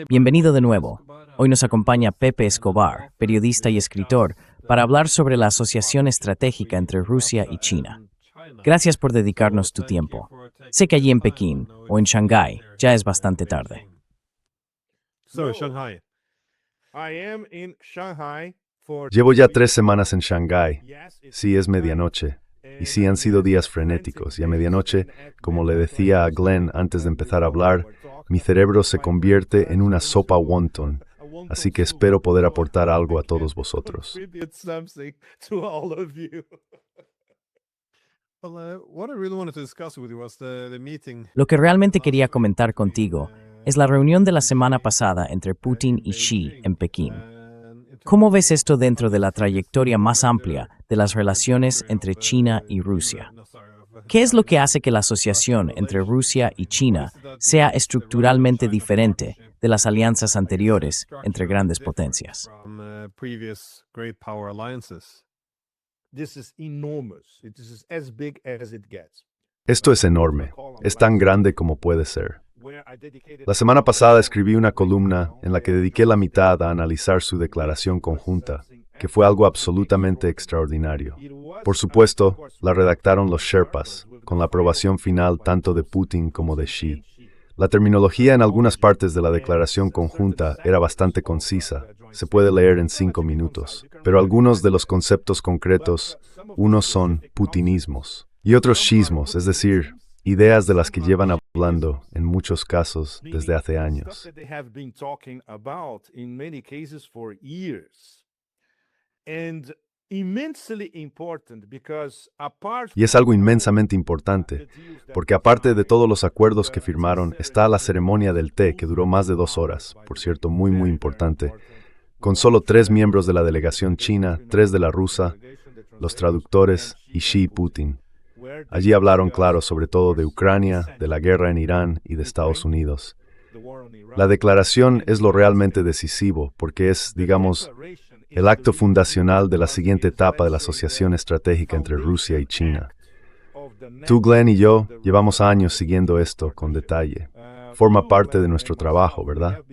Bienvenido de nuevo. Hoy nos acompaña Pepe Escobar, periodista y escritor, para hablar sobre la asociación estratégica entre Rusia y China. Gracias por dedicarnos tu tiempo. Sé que allí en Pekín o en Shanghái ya es bastante tarde. Llevo ya 3 semanas en Shanghái. Sí, es medianoche. Y sí, han sido días frenéticos. Y a medianoche, como le decía a Glenn antes de empezar a hablar, mi cerebro se convierte en una sopa wonton. Así que espero poder aportar algo a todos vosotros. Lo que realmente quería comentar contigo es la reunión de la semana pasada entre Putin y Xi en Pekín. ¿Cómo ves esto dentro de la trayectoria más amplia de las relaciones entre China y Rusia? ¿Qué es lo que hace que la asociación entre Rusia y China sea estructuralmente diferente de las alianzas anteriores entre grandes potencias? Esto es enorme. Es tan grande como puede ser. La semana pasada escribí una columna en la que dediqué la mitad a analizar su declaración conjunta, que fue algo absolutamente extraordinario. Por supuesto, la redactaron los Sherpas, con la aprobación final tanto de Putin como de Xi. La terminología en algunas partes de la declaración conjunta era bastante concisa, se puede leer en 5 minutos, pero algunos de los conceptos concretos, unos son putinismos y otros shismos, es decir, ideas de las que llevan hablando, en muchos casos, desde hace años. Y es algo inmensamente importante, porque aparte de todos los acuerdos que firmaron, está la ceremonia del té, que duró más de 2 horas, por cierto, muy importante, con solo 3 miembros de la delegación china, 3 de la rusa, los traductores y Xi y Putin. Allí hablaron, claro, sobre todo de Ucrania, de la guerra en Irán y de Estados Unidos. La declaración es lo realmente decisivo, porque es, digamos, el acto fundacional de la siguiente etapa de la asociación estratégica entre Rusia y China. Tú, Glenn y yo llevamos años siguiendo esto con detalle. Forma parte de nuestro trabajo, ¿verdad?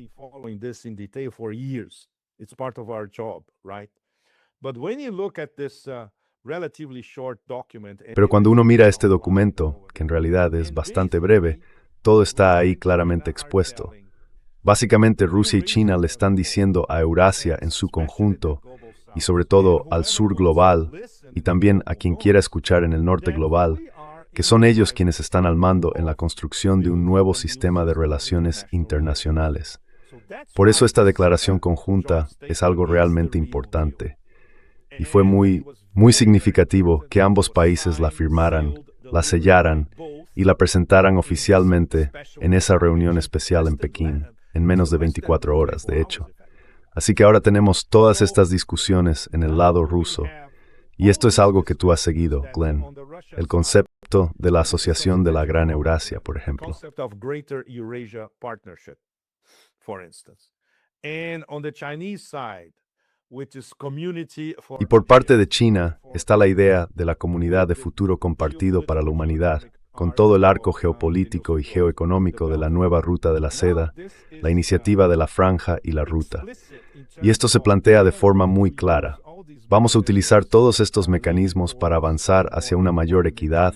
Pero cuando uno mira este documento, que en realidad es bastante breve, todo está ahí claramente expuesto. Básicamente Rusia y China le están diciendo a Eurasia en su conjunto, y sobre todo al sur global, y también a quien quiera escuchar en el norte global, que son ellos quienes están al mando en la construcción de un nuevo sistema de relaciones internacionales. Por eso esta declaración conjunta es algo realmente importante. Y fue muy significativo que ambos países la firmaran, la sellaran y la presentaran oficialmente en esa reunión especial en Pekín, en menos de 24 horas, de hecho. Así que ahora tenemos todas estas discusiones en el lado ruso. Y esto es algo que tú has seguido, Glenn. El concepto de la Asociación de la Gran Eurasia, por ejemplo. Y por parte de China está la idea de la Comunidad de Futuro Compartido para la Humanidad, con todo el arco geopolítico y geoeconómico de la nueva Ruta de la Seda, la iniciativa de la Franja y la Ruta. Y esto se plantea de forma muy clara. Vamos a utilizar todos estos mecanismos para avanzar hacia una mayor equidad,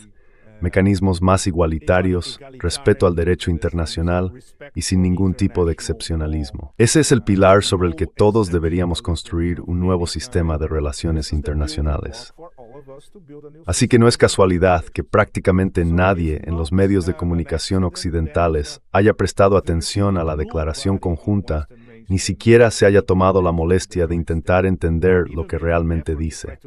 mecanismos más igualitarios, respeto al derecho internacional y sin ningún tipo de excepcionalismo. Ese es el pilar sobre el que todos deberíamos construir un nuevo sistema de relaciones internacionales. Así que no es casualidad que prácticamente nadie en los medios de comunicación occidentales haya prestado atención a la declaración conjunta, ni siquiera se haya tomado la molestia de intentar entender lo que realmente dice.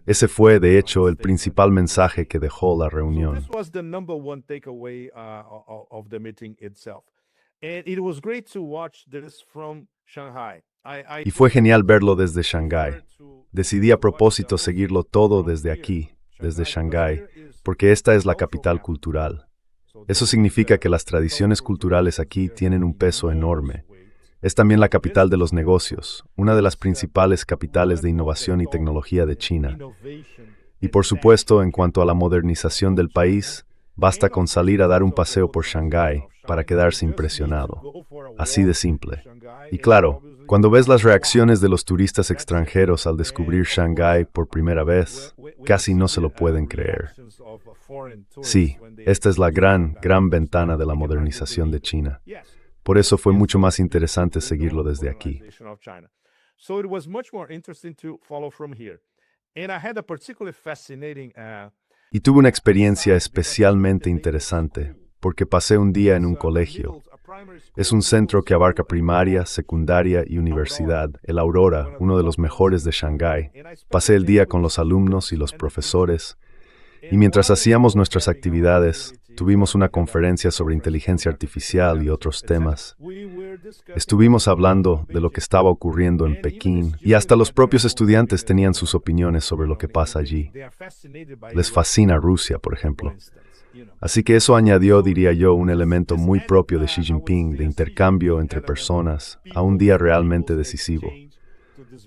Ese fue, de hecho, el principal mensaje que dejó la reunión. Y fue genial verlo desde Shanghái. Decidí a propósito seguirlo todo desde aquí, desde Shanghái, porque esta es la capital cultural. Eso significa que las tradiciones culturales aquí tienen un peso enorme. Es también la capital de los negocios, una de las principales capitales de innovación y tecnología de China. Y por supuesto, en cuanto a la modernización del país, Basta con salir a dar un paseo por Shanghái para quedarse impresionado. Así de simple. Y claro, cuando ves las reacciones de los turistas extranjeros al descubrir Shanghái por primera vez, casi no se lo pueden creer. Sí, esta es la gran ventana de la modernización de China. Por eso fue mucho más interesante seguirlo desde aquí. Y tuve una experiencia especialmente interesante, porque pasé un día en un colegio. Es un centro que abarca primaria, secundaria y universidad, el Aurora, uno de los mejores de Shanghái. Pasé el día con los alumnos y los profesores, y mientras hacíamos nuestras actividades, tuvimos una conferencia sobre inteligencia artificial y otros temas. Estuvimos hablando de lo que estaba ocurriendo en Pekín, y hasta los propios estudiantes tenían sus opiniones sobre lo que pasa allí. Les fascina Rusia, por ejemplo. Así que eso añadió, diría yo, un elemento muy propio de Xi Jinping, de intercambio entre personas, a un día realmente decisivo.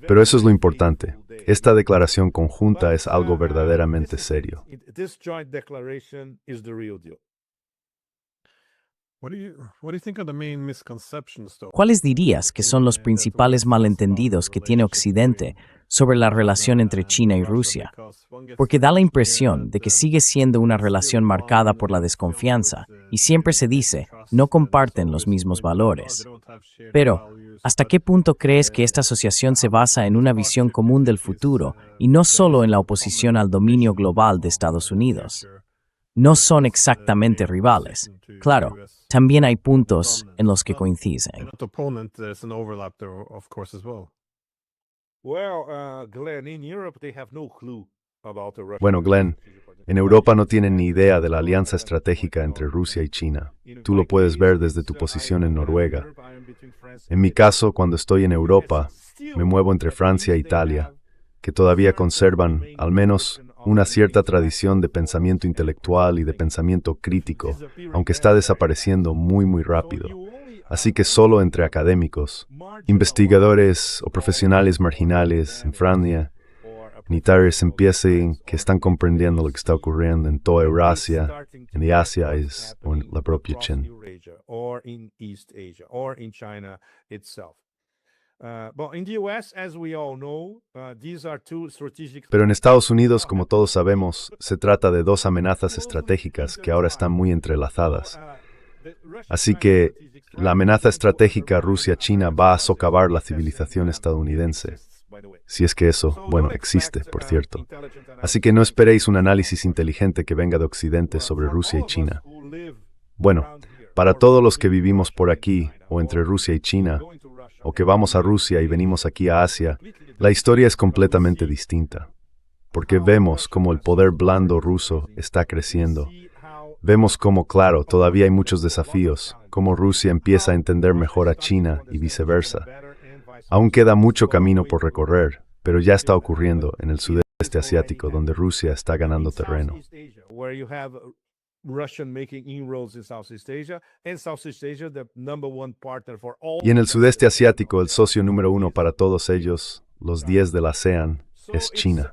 Pero eso es lo importante. Esta declaración conjunta es algo verdaderamente serio. ¿Cuáles dirías que son los principales malentendidos que tiene Occidente sobre la relación entre China y Rusia? Porque da la impresión de que sigue siendo una relación marcada por la desconfianza, y siempre se dice, no comparten los mismos valores. Pero, ¿hasta qué punto crees que esta asociación se basa en una visión común del futuro y no solo en la oposición al dominio global de Estados Unidos? No son exactamente rivales. Claro, también hay puntos en los que coinciden. Bueno, Glenn, en Europa no tienen ni idea de la alianza estratégica entre Rusia y China. Tú lo puedes ver desde tu posición en Noruega. En mi caso, cuando estoy en Europa, me muevo entre Francia e Italia, que todavía conservan, al menos, una cierta tradición de pensamiento intelectual y de pensamiento crítico, aunque está desapareciendo muy rápido. Así que solo entre académicos, investigadores o profesionales marginales en Francia, en Italia se empiecen que están comprendiendo lo que está ocurriendo en toda Eurasia, en Asia o en la propia China. Pero en Estados Unidos, como todos sabemos, se trata de dos amenazas estratégicas que ahora están muy entrelazadas. Así que la amenaza estratégica Rusia-China va a socavar la civilización estadounidense. Si es que eso, existe, por cierto. Así que no esperéis un análisis inteligente que venga de Occidente sobre Rusia y China. Bueno, para todos los que vivimos por aquí, o entre Rusia y China, o que vamos a Rusia y venimos aquí a Asia, la historia es completamente distinta. Porque vemos cómo el poder blando ruso está creciendo. Vemos cómo, claro, todavía hay muchos desafíos, cómo Rusia empieza a entender mejor a China y viceversa. Aún queda mucho camino por recorrer, pero ya está ocurriendo en el sudeste asiático, donde Rusia está ganando terreno. Y en el sudeste asiático, el socio número uno para todos ellos, los 10 de la ASEAN, es China.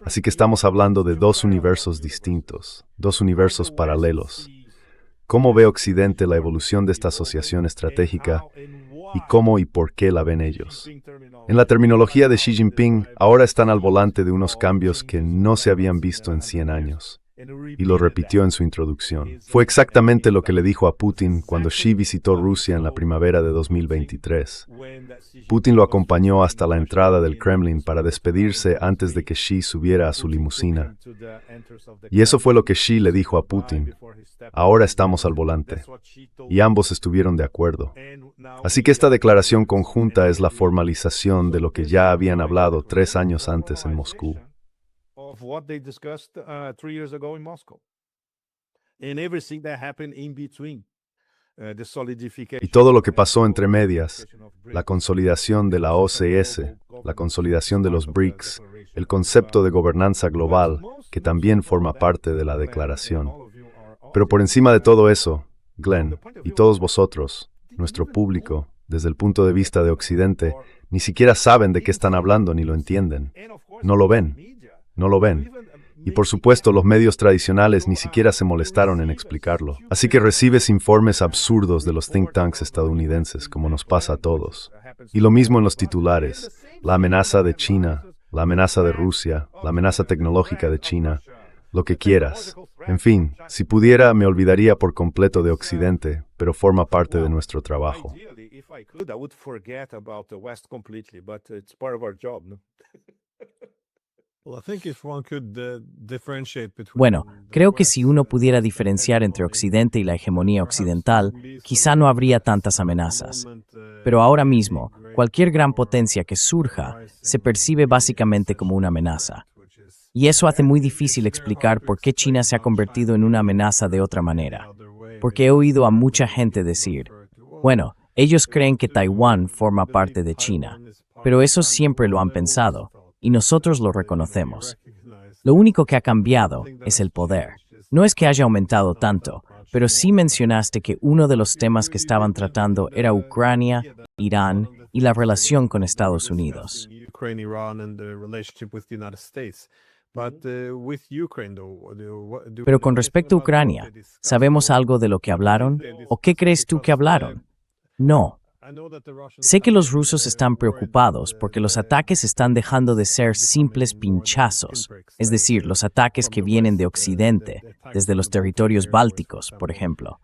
Así que estamos hablando de dos universos distintos, dos universos paralelos. ¿Cómo ve Occidente la evolución de esta asociación estratégica y cómo y por qué la ven ellos? En la terminología de Xi Jinping, ahora están al volante de unos cambios que no se habían visto en 100 años. Y lo repitió en su introducción. Fue exactamente lo que le dijo a Putin cuando Xi visitó Rusia en la primavera de 2023. Putin lo acompañó hasta la entrada del Kremlin para despedirse antes de que Xi subiera a su limusina. Y eso fue lo que Xi le dijo a Putin. Ahora estamos al volante. Y ambos estuvieron de acuerdo. Así que esta declaración conjunta es la formalización de lo que ya habían hablado 3 años antes en Moscú. Of what they discussed 3 years ago in Moscow, and everything that happened in between, the solidification. Y todo lo que pasó entre medias, la consolidación de la OCS, la consolidación de los BRICS, el concepto de gobernanza global, que también forma parte de la declaración. Pero por encima de todo eso, Glenn, y todos vosotros, nuestro público, desde el punto de vista de Occidente, ni siquiera saben de qué están hablando ni lo entienden. No lo ven. No lo ven. Y por supuesto, los medios tradicionales ni siquiera se molestaron en explicarlo. Así que recibes informes absurdos de los think tanks estadounidenses, como nos pasa a todos. Y lo mismo en los titulares. La amenaza de China, la amenaza de Rusia, la amenaza tecnológica de China, lo que quieras. En fin, si pudiera, me olvidaría por completo de Occidente, pero forma parte de nuestro trabajo. Bueno, creo que si uno pudiera diferenciar entre Occidente y la hegemonía occidental, quizá no habría tantas amenazas. Pero ahora mismo, cualquier gran potencia que surja se percibe básicamente como una amenaza. Y eso hace muy difícil explicar por qué China se ha convertido en una amenaza de otra manera. Porque he oído a mucha gente decir, bueno, ellos creen que Taiwán forma parte de China, pero eso siempre lo han pensado, y nosotros lo reconocemos. Lo único que ha cambiado es el poder. No es que haya aumentado tanto, pero sí mencionaste que uno de los temas que estaban tratando era Ucrania, Irán y la relación con Estados Unidos. Pero con respecto a Ucrania, ¿sabemos algo de lo que hablaron? ¿O qué crees tú que hablaron? No. Sé que los rusos están preocupados porque los ataques están dejando de ser simples pinchazos, es decir, los ataques que vienen de Occidente, desde los territorios bálticos, por ejemplo.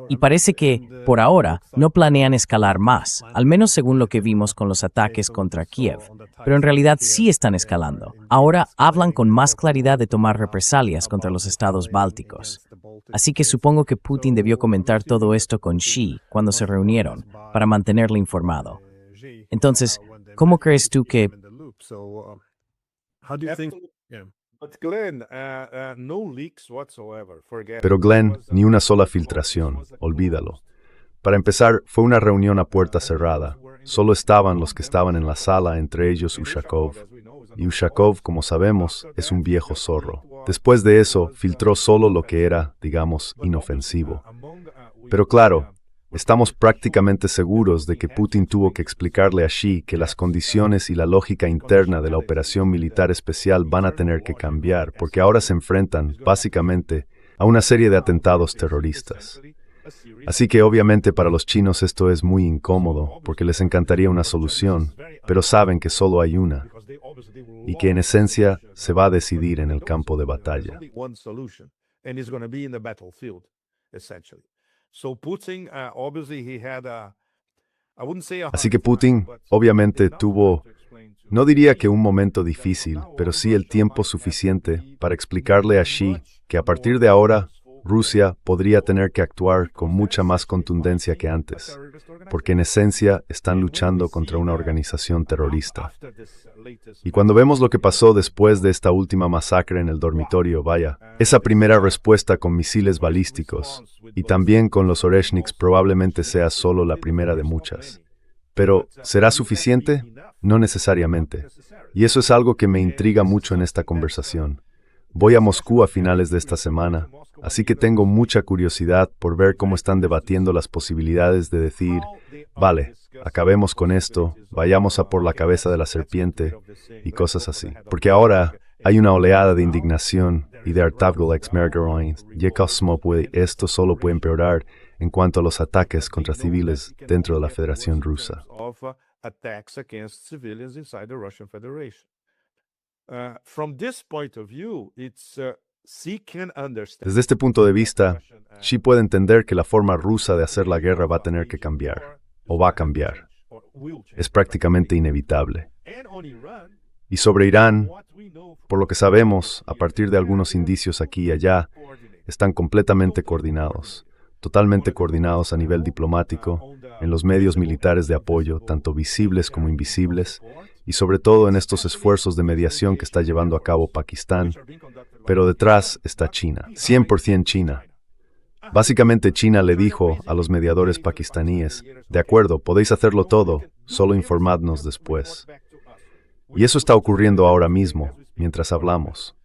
Y parece que, por ahora, no planean escalar más, al menos según lo que vimos con los ataques contra Kiev, pero en realidad sí están escalando. Ahora hablan con más claridad de tomar represalias contra los estados bálticos. Así que supongo que Putin debió comentar todo esto con Xi cuando se reunieron, para mantenerle informado. Entonces, ¿cómo crees tú que... Pero Glenn, ni una sola filtración, olvídalo. Para empezar, fue una reunión a puerta cerrada. Solo estaban los que estaban en la sala, entre ellos Ushakov. Y Ushakov, como sabemos, es un viejo zorro. Después de eso, filtró solo lo que era, digamos, inofensivo. Pero claro, estamos prácticamente seguros de que Putin tuvo que explicarle a Xi que las condiciones y la lógica interna de la operación militar especial van a tener que cambiar, porque ahora se enfrentan, básicamente, a una serie de atentados terroristas. Así que obviamente para los chinos esto es muy incómodo, porque les encantaría una solución, pero saben que solo hay una, y que en esencia se va a decidir en el campo de batalla. Así que Putin, obviamente, tuvo, no diría que un momento difícil, pero sí el tiempo suficiente para explicarle a Xi que a partir de ahora, Rusia podría tener que actuar con mucha más contundencia que antes, porque en esencia están luchando contra una organización terrorista. Y cuando vemos lo que pasó después de esta última masacre en el dormitorio, vaya, esa primera respuesta con misiles balísticos, y también con los Oreshniks probablemente sea solo la primera de muchas. Pero, ¿será suficiente? No necesariamente. Y eso es algo que me intriga mucho en esta conversación. Voy a Moscú a finales de esta semana, así que tengo mucha curiosidad por ver cómo están debatiendo las posibilidades de decir, vale, acabemos con esto, vayamos a por la cabeza de la serpiente y cosas así. Porque ahora hay una oleada de indignación y de hartazgo esto solo puede empeorar en cuanto a los ataques contra civiles dentro de la Federación Rusa. Desde este punto de vista, Xi puede entender que la forma rusa de hacer la guerra va a tener que cambiar, o va a cambiar. Es prácticamente inevitable. Y sobre Irán, por lo que sabemos, a partir de algunos indicios aquí y allá, están completamente coordinados, totalmente coordinados a nivel diplomático, en los medios militares de apoyo, tanto visibles como invisibles, y sobre todo en estos esfuerzos de mediación que está llevando a cabo Pakistán, pero detrás está China, 100% China. Básicamente China le dijo a los mediadores pakistaníes, de acuerdo, podéis hacerlo todo, solo informadnos después. Y eso está ocurriendo ahora mismo, mientras hablamos.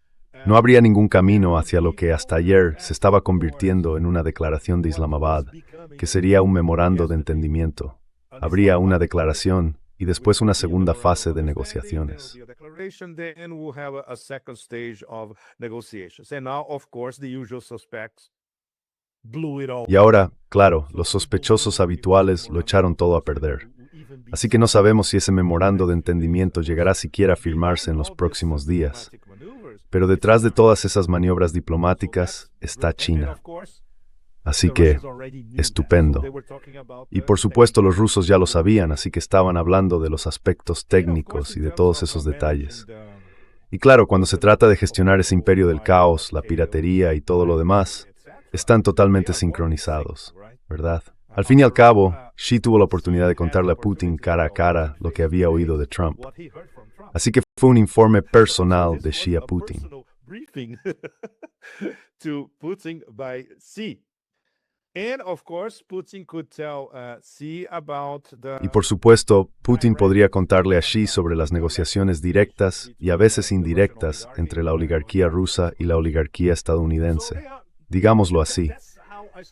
No habría ningún camino hacia lo que hasta ayer se estaba convirtiendo en una declaración de Islamabad, que sería un memorando de entendimiento. Habría una declaración y después una segunda fase de negociaciones. declaration, then we'll have a second stage of negotiations. And now, of course, the usual suspects blew it all. Y ahora, claro, los sospechosos habituales lo echaron todo a perder. Así que no sabemos si ese memorando de entendimiento llegará siquiera a firmarse en los próximos días. Pero detrás de todas esas maniobras diplomáticas está China. Así que, estupendo. Y por supuesto los rusos ya lo sabían, así que estaban hablando de los aspectos técnicos y de todos esos detalles. Y claro, cuando se trata de gestionar ese imperio del caos, la piratería y todo lo demás, están totalmente sincronizados, ¿verdad? Al fin y al cabo, Xi tuvo la oportunidad de contarle a Putin cara a cara lo que había oído de Trump. Así que fue un informe personal de Xi a Putin. Y por supuesto, Putin podría contarle a Xi sobre las negociaciones directas y a veces indirectas entre la oligarquía rusa y la oligarquía estadounidense. Digámoslo así.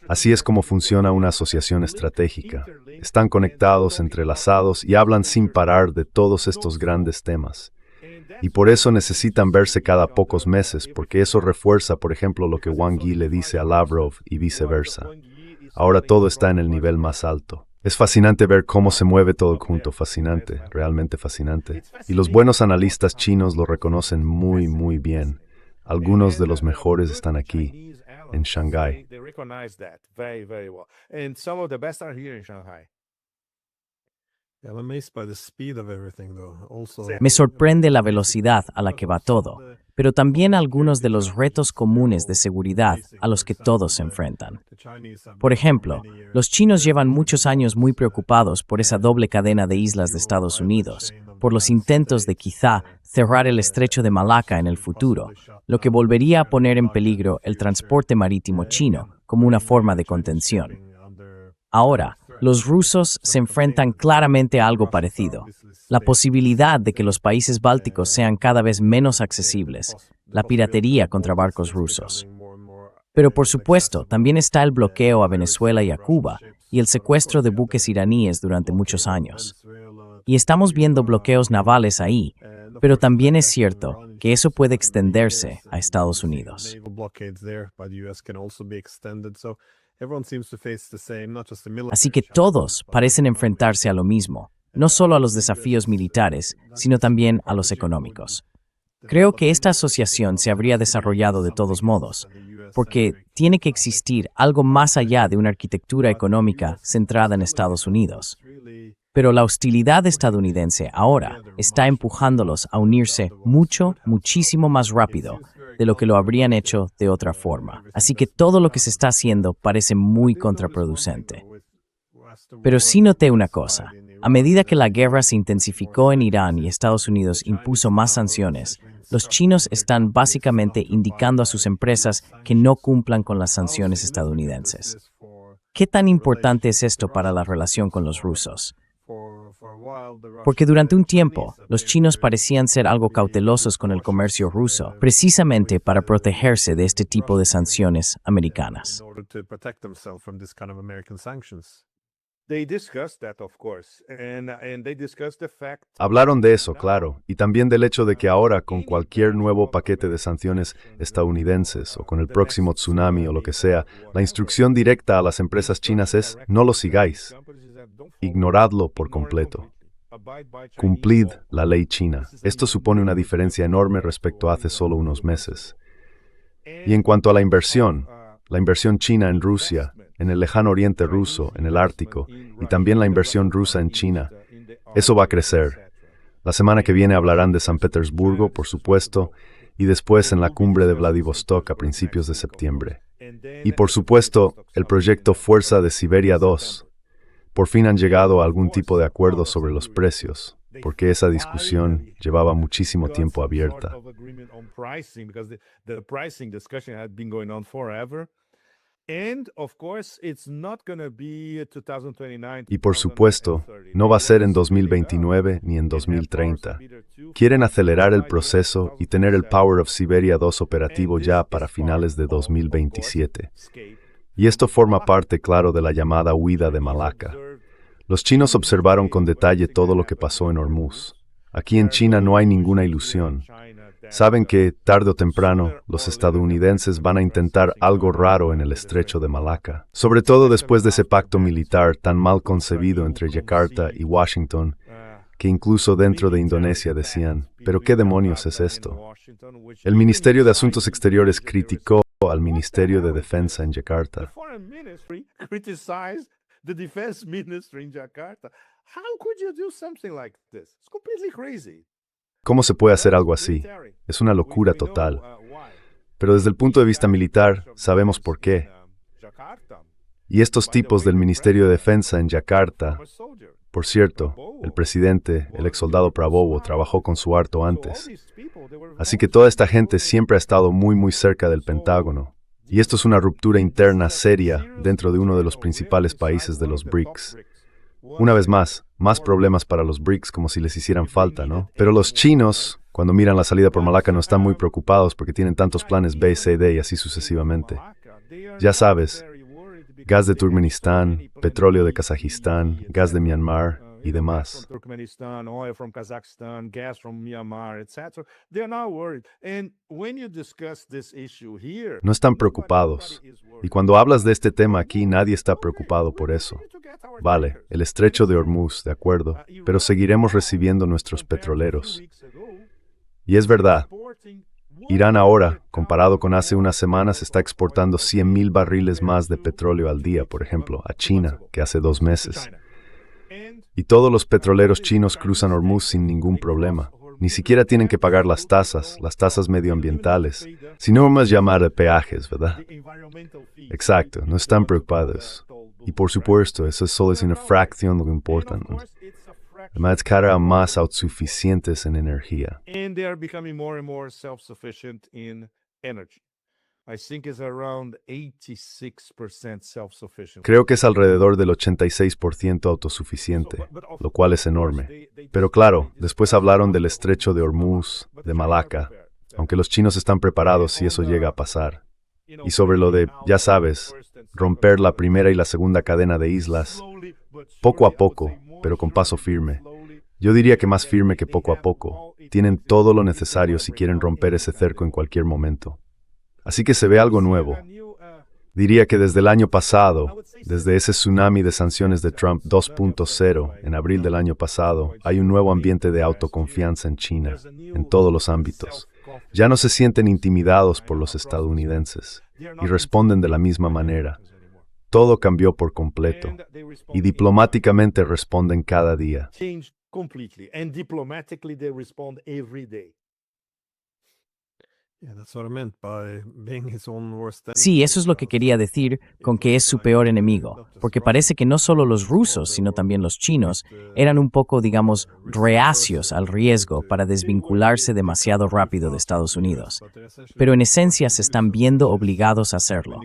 Así es como funciona una asociación estratégica. Están conectados, entrelazados y hablan sin parar de todos estos grandes temas. Y por eso necesitan verse cada pocos meses, porque eso refuerza, por ejemplo, lo que Wang Yi le dice a Lavrov y viceversa. Ahora todo está en el nivel más alto. Es fascinante ver cómo se mueve todo junto, fascinante, realmente fascinante. Y los buenos analistas chinos lo reconocen muy, muy bien. Algunos de los mejores están aquí, en Shanghái. Me sorprende la velocidad a la que va todo, pero también algunos de los retos comunes de seguridad a los que todos se enfrentan. Por ejemplo, los chinos llevan muchos años muy preocupados por esa doble cadena de islas de Estados Unidos, por los intentos de quizá cerrar el estrecho de Malaca en el futuro, lo que volvería a poner en peligro el transporte marítimo chino como una forma de contención. Ahora, los rusos se enfrentan claramente a algo parecido, la posibilidad de que los países bálticos sean cada vez menos accesibles, la piratería contra barcos rusos. Pero por supuesto, también está el bloqueo a Venezuela y a Cuba, y el secuestro de buques iraníes durante muchos años. Y estamos viendo bloqueos navales ahí, pero también es cierto que eso puede extenderse a Estados Unidos. Así que todos parecen enfrentarse a lo mismo, no solo a los desafíos militares, sino también a los económicos. Creo que esta asociación se habría desarrollado de todos modos, porque tiene que existir algo más allá de una arquitectura económica centrada en Estados Unidos. Pero la hostilidad estadounidense ahora está empujándolos a unirse muchísimo más rápido de lo que lo habrían hecho de otra forma. Así que todo lo que se está haciendo parece muy contraproducente. Pero sí noté una cosa. A medida que la guerra se intensificó en Irán y Estados Unidos impuso más sanciones, los chinos están básicamente indicando a sus empresas que no cumplan con las sanciones estadounidenses. ¿Qué tan importante es esto para la relación con los rusos? Porque durante un tiempo, los chinos parecían ser algo cautelosos con el comercio ruso, precisamente para protegerse de este tipo de sanciones americanas. Hablaron de eso, claro, y también del hecho de que ahora con cualquier nuevo paquete de sanciones estadounidenses o con el próximo tsunami o lo que sea, la instrucción directa a las empresas chinas es no lo sigáis, ignoradlo por completo. Cumplid la ley china. Esto supone una diferencia enorme respecto a hace solo unos meses. Y en cuanto a la inversión china en Rusia, en el lejano oriente ruso, en el Ártico, y también la inversión rusa en China, eso va a crecer. La semana que viene hablarán de San Petersburgo, por supuesto, y después en la cumbre de Vladivostok a principios de septiembre. Y por supuesto, el proyecto Fuerza de Siberia 2. Por fin han llegado a algún tipo de acuerdo sobre los precios, porque esa discusión llevaba muchísimo tiempo abierta. Y por supuesto, no va a ser en 2029 ni en 2030. Quieren acelerar el proceso y tener el Power of Siberia 2 operativo ya para finales de 2027. Y esto forma parte, claro, de la llamada huida de Malaca. Los chinos observaron con detalle todo lo que pasó en Hormuz. Aquí en China no hay ninguna ilusión. Saben que, tarde o temprano, los estadounidenses van a intentar algo raro en el estrecho de Malaca, sobre todo después de ese pacto militar tan mal concebido entre Yakarta y Washington, que incluso dentro de Indonesia decían, ¿pero qué demonios es esto? El Ministerio de Asuntos Exteriores criticó al Ministerio de Defensa en Yakarta. The defense minister in Jakarta. How could you do something like this? It's completely crazy. ¿Cómo se puede hacer algo así? Es una locura total. Pero desde el punto de vista militar, sabemos por qué. Y estos tipos del Ministerio de Defensa en Yakarta, por cierto, el presidente, el ex soldado Prabowo, trabajó con Suharto antes. Así que toda esta gente siempre ha estado muy cerca del Pentágono. Y esto es una ruptura interna seria dentro de uno de los principales países de los BRICS. Una vez más problemas para los BRICS como si les hicieran falta, ¿no? Pero los chinos, cuando miran la salida por Malaca, no están muy preocupados porque tienen tantos planes B, C, D y así sucesivamente. Ya sabes, gas de Turkmenistán, petróleo de Kazajistán, gas de Myanmar y demás. No están preocupados. Y cuando hablas de este tema aquí, nadie está preocupado por eso. Vale, el estrecho de Hormuz, de acuerdo, pero seguiremos recibiendo nuestros petroleros. Y es verdad, Irán ahora, comparado con hace unas semanas, está exportando 100,000 barriles más de petróleo al día, por ejemplo, a China, que hace 2 meses. Y todos los petroleros chinos cruzan Hormuz sin ningún problema. Ni siquiera tienen que pagar las tasas medioambientales, sino más llamar de peajes, ¿verdad? Exacto, no están preocupados. Y por supuesto, eso solo es una fracción de lo que importa, ¿no? Además, cada vez más autosuficientes en energía. And they are becoming more and more self-sufficient in energy. I think it's around 86% self-sufficient. Creo que es alrededor del 86% autosuficiente, lo cual es enorme. Pero claro, después hablaron del estrecho de Hormuz, de Malaca, aunque los chinos están preparados si eso llega a pasar. Y sobre lo de, ya sabes, romper la primera y la segunda cadena de islas, poco a poco, pero con paso firme. Yo diría que más firme que poco a poco. Tienen todo lo necesario si quieren romper ese cerco en cualquier momento. Así que se ve algo nuevo. Diría que desde el año pasado, desde ese tsunami de sanciones de Trump 2.0 en abril del año pasado, hay un nuevo ambiente de autoconfianza en China, en todos los ámbitos. Ya no se sienten intimidados por los estadounidenses y responden de la misma manera. Todo cambió por completo y diplomáticamente responden cada día. Completely. And diplomatically, they respond every day. Sí, eso es lo que quería decir con que es su peor enemigo, porque parece que no solo los rusos, sino también los chinos, eran un poco, digamos, reacios al riesgo para desvincularse demasiado rápido de Estados Unidos. Pero en esencia se están viendo obligados a hacerlo.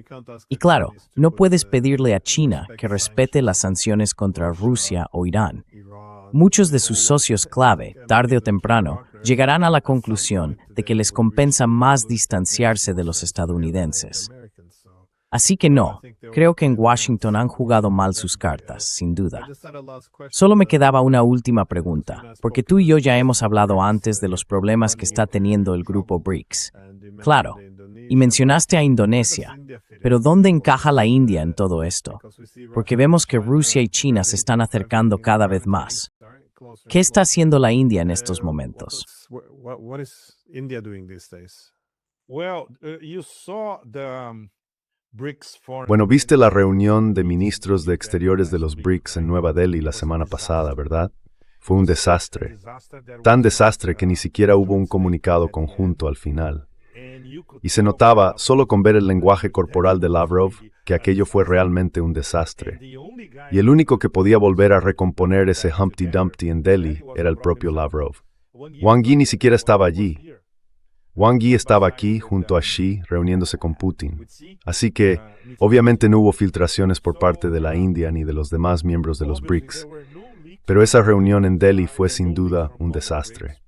Y claro, no puedes pedirle a China que respete las sanciones contra Rusia o Irán. Muchos de sus socios clave, tarde o temprano, llegarán a la conclusión de que les compensa más distanciarse de los estadounidenses. Así que no, creo que en Washington han jugado mal sus cartas, sin duda. Solo me quedaba una última pregunta, porque tú y yo ya hemos hablado antes de los problemas que está teniendo el grupo BRICS. Claro, y mencionaste a Indonesia, pero ¿dónde encaja la India en todo esto? Porque vemos que Rusia y China se están acercando cada vez más. ¿Qué está haciendo la India en estos momentos? Bueno, viste la reunión de ministros de Exteriores de los BRICS en Nueva Delhi la semana pasada, ¿verdad? Fue un desastre. Tan desastre que ni siquiera hubo un comunicado conjunto al final. Y se notaba, solo con ver el lenguaje corporal de Lavrov, que aquello fue realmente un desastre. Y el único que podía volver a recomponer ese Humpty Dumpty en Delhi era el propio Lavrov. Wang Yi ni siquiera estaba allí. Wang Yi estaba aquí junto a Xi reuniéndose con Putin. Así que, obviamente no hubo filtraciones por parte de la India ni de los demás miembros de los BRICS. Pero esa reunión en Delhi fue sin duda un desastre.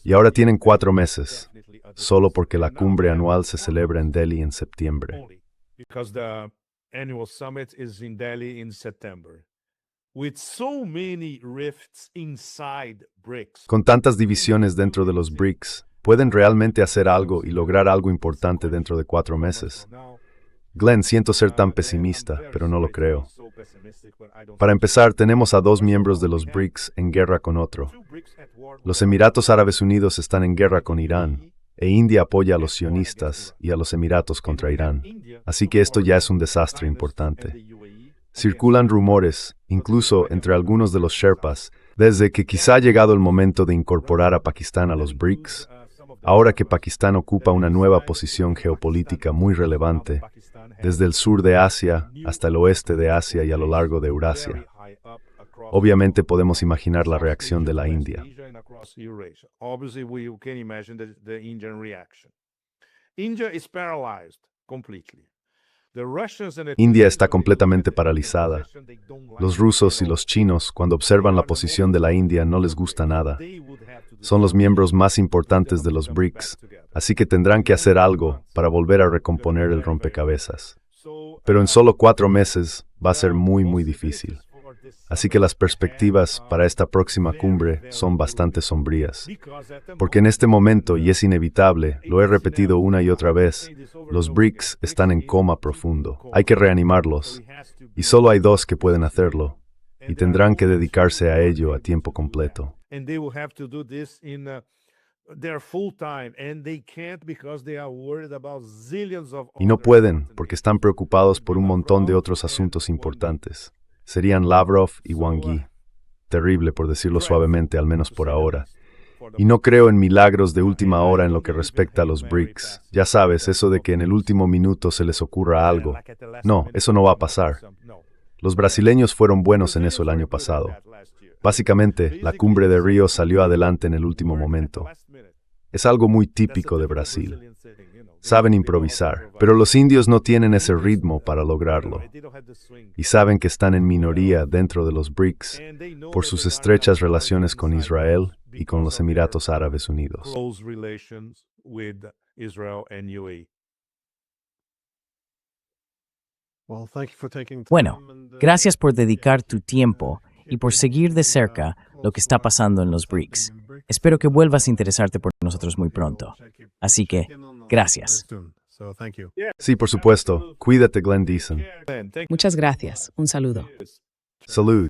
Y ahora tienen 4 meses, solo porque la cumbre anual se celebra en Delhi en septiembre. Because the annual summit is in Delhi in September. with so many rifts inside BRICS. Con tantas divisiones dentro de los BRICS, ¿pueden realmente hacer algo y lograr algo importante dentro de 4 meses? Glenn, siento ser tan pesimista, pero no lo creo. Para empezar, tenemos a 2 miembros de los BRICS en guerra con otro. Los Emiratos Árabes Unidos están en guerra con Irán, e India apoya a los sionistas y a los Emiratos contra Irán. Así que esto ya es un desastre importante. Circulan rumores, incluso entre algunos de los Sherpas, desde que quizá ha llegado el momento de incorporar a Pakistán a los BRICS, ahora que Pakistán ocupa una nueva posición geopolítica muy relevante, desde el sur de Asia hasta el oeste de Asia y a lo largo de Eurasia. Obviamente podemos imaginar la reacción de la India. India está completamente paralizada. Los rusos y los chinos, cuando observan la posición de la India, no les gusta nada. Son los miembros más importantes de los BRICS, así que tendrán que hacer algo para volver a recomponer el rompecabezas. Pero en solo 4 meses va a ser muy difícil. Así que las perspectivas para esta próxima cumbre son bastante sombrías. Porque en este momento, y es inevitable, lo he repetido una y otra vez, los BRICS están en coma profundo. Hay que reanimarlos. Y solo hay 2 que pueden hacerlo. Y tendrán que dedicarse a ello a tiempo completo. Y no pueden, porque están preocupados por un montón de otros asuntos importantes. Serían Lavrov y Wang Yi. Terrible, por decirlo suavemente, al menos por ahora. Y no creo en milagros de última hora en lo que respecta a los BRICS. Ya sabes, eso de que en el último minuto se les ocurra algo. No, eso no va a pasar. Los brasileños fueron buenos en eso el año pasado. Básicamente, la cumbre de Río salió adelante en el último momento. Es algo muy típico de Brasil. Saben improvisar, pero los indios no tienen ese ritmo para lograrlo. Y saben que están en minoría dentro de los BRICS por sus estrechas relaciones con Israel y con los Emiratos Árabes Unidos. Bueno, gracias por dedicar tu tiempo y por seguir de cerca lo que está pasando en los BRICS. Espero que vuelvas a interesarte por nosotros muy pronto. Así que, gracias. Sí, por supuesto. Cuídate, Glenn Deason. Muchas gracias. Un saludo. Salud.